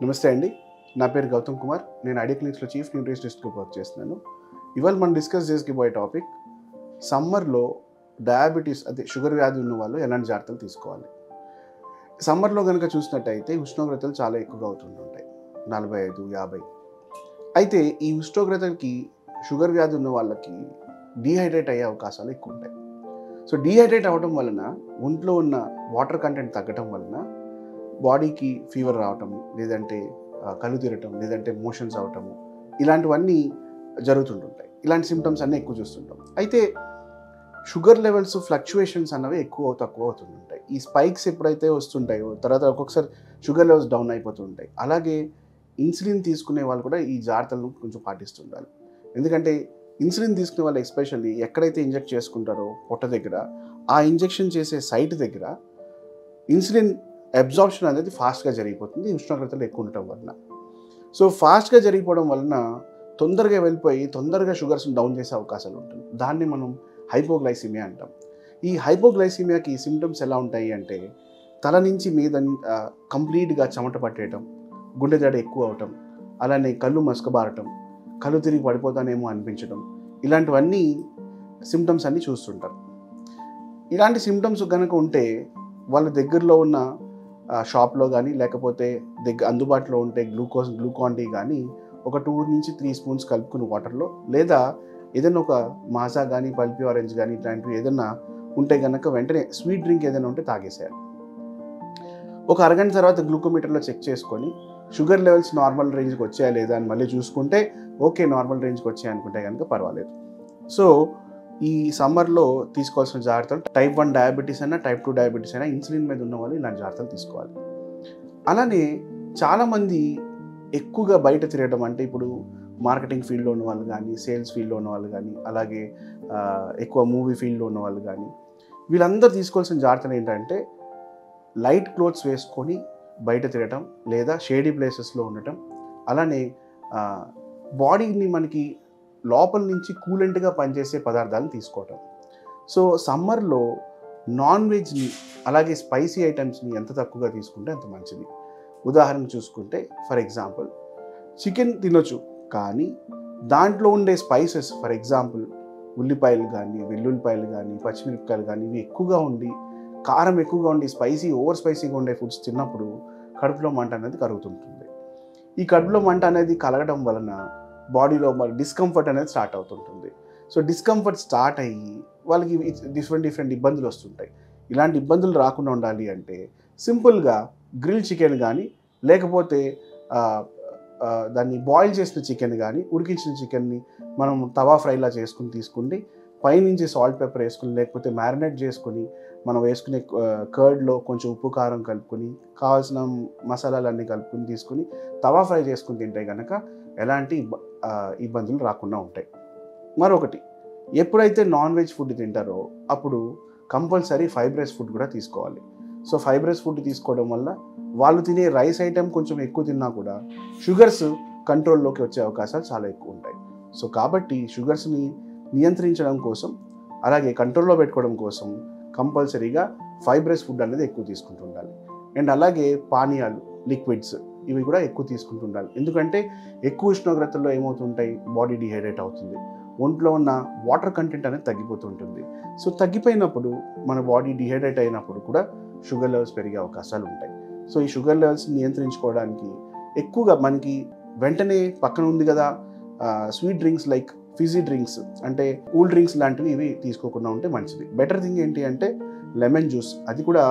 నమస్తే అండి. నా పేరు గౌతమ్ కుమార్. నేను ఐడియా క్లినిక్స్‌లో చీఫ్ న్యూట్రిషనిస్ట్‌గా వర్క్ చేస్తున్నాను. ఇవాళ మనం డిస్కస్ చేసుకోబోయే టాపిక్ సమ్మర్‌లో డయాబెటిస్ అదే షుగర్ వ్యాధి ఉన్న వాళ్ళు ఎలాంటి జాగ్రత్తలు తీసుకోవాలి. సమ్మర్‌లో గనుక చూసినట్టయితే ఉష్ణోగ్రతలు చాలా ఎక్కువగా అవుతుంటాయి. 45, 50. అయితే ఈ ఉష్ణోగ్రతకి షుగర్ వ్యాధి ఉన్న వాళ్ళకి డీహైడ్రేట్ అయ్యే అవకాశాలు ఎక్కువ ఉంటాయి. సో డీహైడ్రేట్ అవ్వడం వలన ఒంట్లో ఉన్న వాటర్ కంటెంట్ తగ్గటం వలన బాడీకి ఫీవర్ రావటం, లేదంటే కళ్ళు తిరగటం, లేదంటే మోషన్స్ అవటము, ఇలాంటివన్నీ జరుగుతుంటుంటాయి. ఇలాంటి సిమ్టమ్స్ అన్నీ ఎక్కువ చూస్తుంటాం. అయితే షుగర్ లెవెల్స్ ఫ్లక్చుయేషన్స్ అన్నవి ఎక్కువ తక్కువ అవుతుంటాయి. ఈ స్పైక్స్ ఎప్పుడైతే వస్తుంటాయో తర్వాత ఒక్కొక్కసారి షుగర్ లెవెల్స్ డౌన్ అయిపోతుంటాయి. అలాగే ఇన్సులిన్ తీసుకునే వాళ్ళు కూడా ఈ జాగ్రత్తలను కొంచెం పాటిస్తుండాలి. ఎందుకంటే ఇన్సులిన్ తీసుకునే వాళ్ళు ఎస్పెషల్లీ ఎక్కడైతే ఇంజెక్ట్ చేసుకుంటారో పొట్ట దగ్గర, ఆ ఇంజెక్షన్ చేసే సైట్ దగ్గర ఇన్సులిన్ అబ్జార్ప్షన్ అనేది ఫాస్ట్గా జరిగిపోతుంది ఉష్ణోగ్రతలు ఎక్కువ ఉండటం వలన. సో ఫాస్ట్గా జరిగిపోవడం వలన తొందరగా వెళ్ళిపోయి తొందరగా షుగర్స్ని డౌన్ చేసే అవకాశాలు ఉంటుంది. దాన్ని మనం హైపోగ్లైసిమియా అంటాం. ఈ హైపోగ్లైసిమియాకి సిమ్టమ్స్ ఎలా ఉంటాయి అంటే తల నుంచి మీద కంప్లీట్గా చెమట పట్టేయటం, గుండె దడ ఎక్కువ అవటం, అలానే కళ్ళు మసకబారటం, కళ్ళు తిరిగి పడిపోతానేమో అనిపించడం, ఇలాంటివన్నీ సిమ్టమ్స్ అన్నీ చూస్తుంటారు. ఇలాంటి సిమ్టమ్స్ కనుక ఉంటే వాళ్ళ దగ్గరలో ఉన్న షాప్లో కానీ లేకపోతే అందుబాటులో ఉంటే గ్లూకాన్ డి కానీ ఒక 2 నుంచి 3 స్పూన్స్ కలుపుకుని వాటర్లో, లేదా ఏదైనా ఒక మాజా కానీ పల్పి ఆరెంజ్ కానీ ఇట్లాంటివి ఏదైనా ఉంటే కనుక వెంటనే స్వీట్ డ్రింక్ ఏదైనా ఉంటే తాగేసేయాలి. ఒక అరగంట తర్వాత గ్లూకోమీటర్లో చెక్ చేసుకొని షుగర్ లెవెల్స్ నార్మల్ రేంజ్కి వచ్చాయా లేదా అని మళ్ళీ చూసుకుంటే ఓకే నార్మల్ రేంజ్కి వచ్చాయి అనుకుంటే కనుక పర్వాలేదు. సో ఈ సమ్మర్లో తీసుకోవాల్సిన జాగ్రత్తలు టైప్ 1 డయాబెటీస్ అయినా టైప్ 2 డయాబెటీస్ అయినా ఇన్సులిన్ మీద ఉన్న వాళ్ళు ఇలాంటి జాగ్రత్తలు తీసుకోవాలి. అలానే చాలామంది ఎక్కువగా బయట తిరగడం, అంటే ఇప్పుడు మార్కెటింగ్ ఫీల్డ్లో ఉన్న వాళ్ళు కానీ, సేల్స్ ఫీల్డ్లో ఉన్న వాళ్ళు కానీ, అలాగే ఎక్కువ మూవీ ఫీల్డ్లో ఉన్న వాళ్ళు కానీ, వీళ్ళందరూ తీసుకోవాల్సిన జాగ్రత్తలు ఏంటంటే లైట్ క్లోత్స్ వేసుకొని బయట తిరగటం, లేదా షేడీ ప్లేసెస్లో ఉండటం, అలానే బాడీని మనకి లోపల నుంచి కూలెంట్గా పనిచేసే పదార్థాలను తీసుకోవటం. సో సమ్మర్లో నాన్ వెజ్ని అలాగే స్పైసీ ఐటమ్స్ని ఎంత తక్కువగా తీసుకుంటే అంత మంచిది. ఉదాహరణ చూసుకుంటే ఫర్ ఎగ్జాంపుల్ చికెన్ తినొచ్చు, కానీ దాంట్లో ఉండే స్పైసెస్ ఫర్ ఎగ్జాంపుల్ ఉల్లిపాయలు కానీ, వెల్లుల్లిపాయలు కానీ, పచ్చిమిరపకాయలు కానీ ఇవి ఎక్కువగా ఉండి, కారం ఎక్కువగా ఉండి ఓవర్ స్పైసీగా ఉండే ఫుడ్స్ తిన్నప్పుడు కడుపులో మంట అనేది కలుగుతుంటుంది. ఈ కడుపులో మంట అనేది కలగడం వలన బాడీలో మరి డిస్కంఫర్ట్ అనేది స్టార్ట్ అవుతుంటుంది. సో డిస్కంఫర్ట్ స్టార్ట్ అయ్యి వాళ్ళకి డిఫరెంట్ ఇబ్బందులు వస్తుంటాయి. ఇలాంటి ఇబ్బందులు రాకుండా ఉండాలి అంటే సింపుల్గా గ్రిల్ చికెన్ కానీ, లేకపోతే దాన్ని బాయిల్ చేసిన చికెన్ కానీ, ఉడికించిన చికెన్ని మనం తవా ఫ్రైలా చేసుకుని తీసుకుంటే పైనుంచి సాల్ట్ పెప్పర్ వేసుకుని, లేకపోతే మ్యారినేట్ చేసుకుని మనం వేసుకునే కర్డ్లో కొంచెం ఉప్పు కారం కలుపుకొని కావాల్సిన మసాలాలన్నీ కలుపుకొని తీసుకుని తవా ఫ్రై చేసుకుని తింటే కనుక ఎలాంటి ఇబ్బందులు రాకుండా ఉంటాయి. మరొకటి, ఎప్పుడైతే నాన్ వెజ్ ఫుడ్ తింటారో అప్పుడు కంపల్సరీ ఫైబ్రస్ ఫుడ్ కూడా తీసుకోవాలి. సో ఫైబ్రస్ ఫుడ్ తీసుకోవడం వల్ల వాళ్ళు తినే రైస్ ఐటెం కొంచెం ఎక్కువ తిన్నా కూడా షుగర్స్ కంట్రోల్లోకి వచ్చే అవకాశాలు చాలా ఎక్కువ ఉంటాయి. సో కాబట్టి షుగర్స్ని నియంత్రించడం కోసం, అలాగే కంట్రోల్లో పెట్టుకోవడం కోసం కంపల్సరీగా ఫైబ్రస్ ఫుడ్ అనేది ఎక్కువ తీసుకుంటూ ఉండాలి. అండ్ అలాగే పానీయాలు, లిక్విడ్స్ ఇవి కూడా ఎక్కువ తీసుకుంటూ ఉండాలి. ఎందుకంటే ఎక్కువ ఉష్ణోగ్రతల్లో ఏమవుతుంటాయి, బాడీ డిహైడ్రేట్ అవుతుంది, ఒంట్లో ఉన్న వాటర్ కంటెంట్ అనేది తగ్గిపోతుంటుంది. సో తగ్గిపోయినప్పుడు మన బాడీ డిహైడ్రేట్ అయినప్పుడు కూడా షుగర్ లెవెల్స్ పెరిగే అవకాశాలు ఉంటాయి. సో ఈ షుగర్ లెవెల్స్ నియంత్రించుకోవడానికి ఎక్కువగా మనకి వెంటనే పక్కన ఉంది కదా sweet drinks like Fiji drinks, అంటే కూల్ డ్రింక్స్ లాంటివి ఇవి తీసుకోకుండా ఉంటే మంచిది. బెటర్ థింగ్ ఏంటి అంటే లెమన్ జ్యూస్, అది కూడా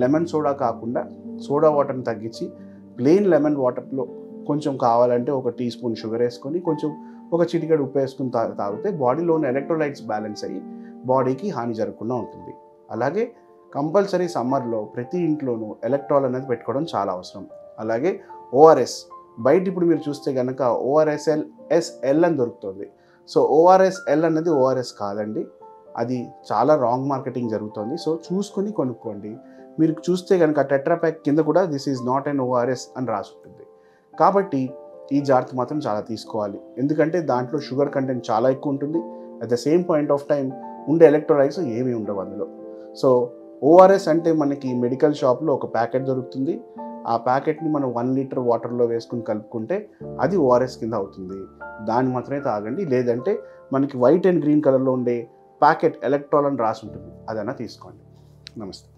లెమన్ సోడా కాకుండా సోడా వాటర్ని తగ్గించి ప్లెయిన్ లెమన్ వాటర్లో కొంచెం కావాలంటే ఒక టీ స్పూన్ షుగర్ వేసుకొని కొంచెం ఒక చిటికెడు ఉప్పు వేసుకుని తాగితే బాడీలో ఉన్న ఎలక్ట్రోలైట్స్ బ్యాలెన్స్ అయ్యి బాడీకి హాని జరగకుండా ఉంటుంది. అలాగే కంపల్సరీ సమ్మర్లో ప్రతి ఇంట్లోనూ ఎలక్ట్రాల్ అనేది పెట్టుకోవడం చాలా అవసరం. అలాగే ఓఆర్ఎస్, బయట ఇప్పుడు మీరు చూస్తే కనుక ORSL అని దొరుకుతుంది. సో ORSL అనేది ఓఆర్ఎస్ కాదండి, అది చాలా రాంగ్ మార్కెటింగ్ జరుగుతుంది. సో చూసుకొని కొనుక్కోండి. మీరు చూస్తే కనుక టెట్రాప్యాక్ కింద కూడా this is not an ORS అని రాసి ఉంటుంది. కాబట్టి ఈ జాగ్రత్త మాత్రం చాలా తీసుకోవాలి. ఎందుకంటే దాంట్లో షుగర్ కంటెంట్ చాలా ఎక్కువ ఉంటుంది. At the same point of time ఉండే ఎలక్ట్రోలైట్స్ ఏమీ ఉండవు అందులో. సో ఓఆర్ఎస్ అంటే మనకి మెడికల్ షాప్లో ఒక ప్యాకెట్ దొరుకుతుంది. ఆ ప్యాకెట్ని మనం 1 లీటర్ వాటర్లో వేసుకుని కలుపుకుంటే అది ఓఆర్ఎస్ కింద అవుతుంది. దాన్ని మాత్రమే తాగండి. లేదంటే మనకి వైట్ అండ్ గ్రీన్ కలర్లో ఉండే ప్యాకెట్ ఎలక్ట్రాల్ అని రాసి ఉంటుంది, అదైనా తీసుకోండి. నమస్తే.